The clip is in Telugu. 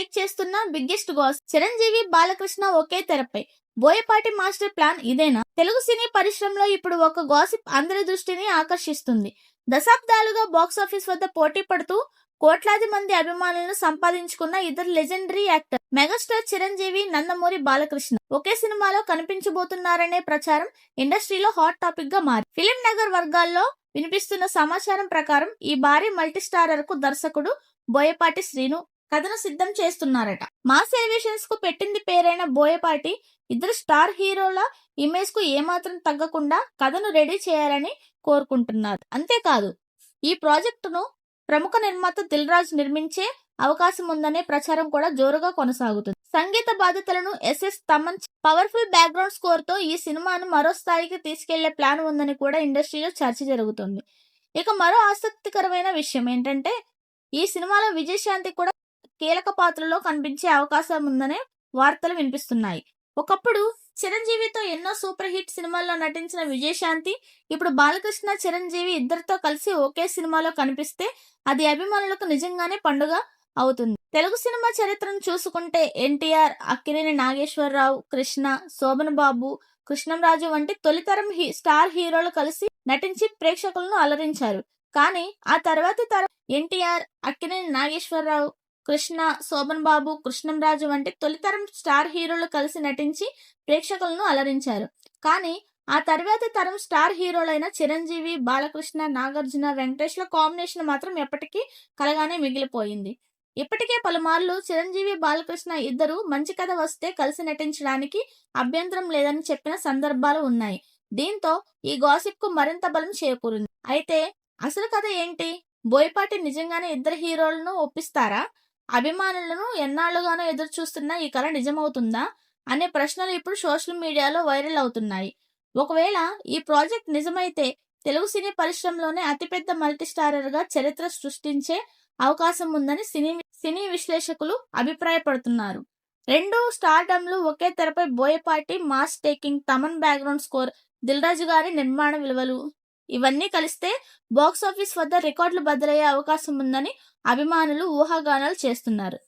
షేక్ చేస్తున్న బిగ్గెస్ట్ గాస్ చిరంజీవి బాలకృష్ణ ఒకే తెరపై. బోయపాటి మాస్టర్ ప్లాన్ ఇదేనా? తెలుగు సినీ పరిశ్రమలో ఇప్పుడు ఒక గాసిప్ అందరి దృష్టిని ఆకర్షిస్తుంది. దశాబ్దాలుగా బాక్సాఫీస్ వద్ద పోటీ పడుతూ కోట్లాది మంది అభిమానులను సంపాదించుకున్న ఇద్దరు legendary actor megastar Chiranjeevi, Nandamuri Balakrishna ఒకే సినిమాలో కనిపించబోతున్నారనే ప్రచారం ఇండస్ట్రీలో హాట్ టాపిక్ గా మారి ఫిలిం నగర్ వర్గాల్లో వినిపిస్తున్న సమాచారం ప్రకారం ఈ భారీ మల్టీస్టారర్ కు దర్శకుడు బోయపాటి శ్రీను కథను సిద్ధం చేస్తున్నారట. మాస్ ఎలివేషన్స్ కు పెట్టింది పేరైన బోయపాటి ఇద్దరు స్టార్ హీరోల ఇమేజ్ కు ఏమాత్రం తగ్గకుండా కథను రెడీ చేయాలని కోరుకుంటున్నారు. అంతేకాదు ఈ ప్రాజెక్టును ప్రముఖ నిర్మాత దిల్ రాజు నిర్మించే అవకాశం ఉందనే ప్రచారం కూడా జోరుగా కొనసాగుతుంది. సంగీత బాధ్యతలను S S Thaman powerful background score తో ఈ సినిమాను మరో స్థాయికి తీసుకెళ్లే ప్లాన్ ఉందని కూడా ఇండస్ట్రీలో చర్చ జరుగుతుంది. ఇక మరో ఆసక్తికరమైన విషయం ఏంటంటే ఈ సినిమాలో విజయశాంతి కూడా కీలక పాత్రలో కనిపించే అవకాశం ఉందనే వార్తలు వినిపిస్తున్నాయి. ఒకప్పుడు చిరంజీవితో ఎన్నో సూపర్ హిట్ సినిమాల్లో నటించిన విజయశాంతి ఇప్పుడు బాలకృష్ణ, చిరంజీవి ఇద్దరితో కలిసి ఒకే సినిమాలో కనిపిస్తే అది అభిమానులకు నిజంగానే పండుగ అవుతుంది. తెలుగు సినిమా చరిత్రను చూసుకుంటే ఎన్టీఆర్, అక్కినేని నాగేశ్వరరావు, కృష్ణ, శోభన్ బాబు, కృష్ణంరాజు వంటి తొలితరం స్టార్ హీరోలు కలిసి నటించి ప్రేక్షకులను అలరించారు. కానీ ఆ తర్వాతి తరం ఎన్టీఆర్, అక్కినేని నాగేశ్వరరావు, కృష్ణ, శోభన్ బాబు, కృష్ణంరాజు వంటి తొలితరం స్టార్ హీరోలు కలిసి నటించి ప్రేక్షకులను అలరించారు. కానీ ఆ తర్వాతి తరం స్టార్ హీరోలైన చిరంజీవి, బాలకృష్ణ, నాగార్జున, వెంకటేష్ల కాంబినేషన్ మాత్రం ఎప్పటికీ కలగానే మిగిలిపోయింది. ఇప్పటికే పలుమార్లు చిరంజీవి, బాలకృష్ణ ఇద్దరు మంచి కథ వస్తే కలిసి నటించడానికి అభ్యంతరం లేదని చెప్పిన సందర్భాలు ఉన్నాయి. దీంతో ఈ గాసిప్ కు మరింత బలం చేకూరింది. అయితే అసలు కథ ఏంటి? బోయపాటి నిజంగానే ఇద్దరు హీరోలను ఒప్పిస్తారా? అభిమానులను ఎన్నాళ్లుగానో ఎదురు చూస్తున్న ఈ కళ నిజమవుతుందా అనే ప్రశ్నలు ఇప్పుడు సోషల్ మీడియాలో వైరల్ అవుతున్నాయి. ఒకవేళ ఈ ప్రాజెక్ట్ నిజమైతే తెలుగు సినీ పరిశ్రమలోనే అతిపెద్ద మల్టీస్టారర్ గా చరిత్ర సృష్టించే అవకాశం ఉందని సినీ విశ్లేషకులు అభిప్రాయపడుతున్నారు. రెండు స్టార్డమ్లు ఒకే తెరపై Boyapati mass taking, Thaman background score, Dil Raju గారి నిర్మాణ విలువలు ఇవన్నీ కలిస్తే బాక్సాఫీస్ వద్ద రికార్డులు బద్దలయ్యే అవకాశం ఉందని అభిమానులు ఊహాగానాలు చేస్తున్నారు.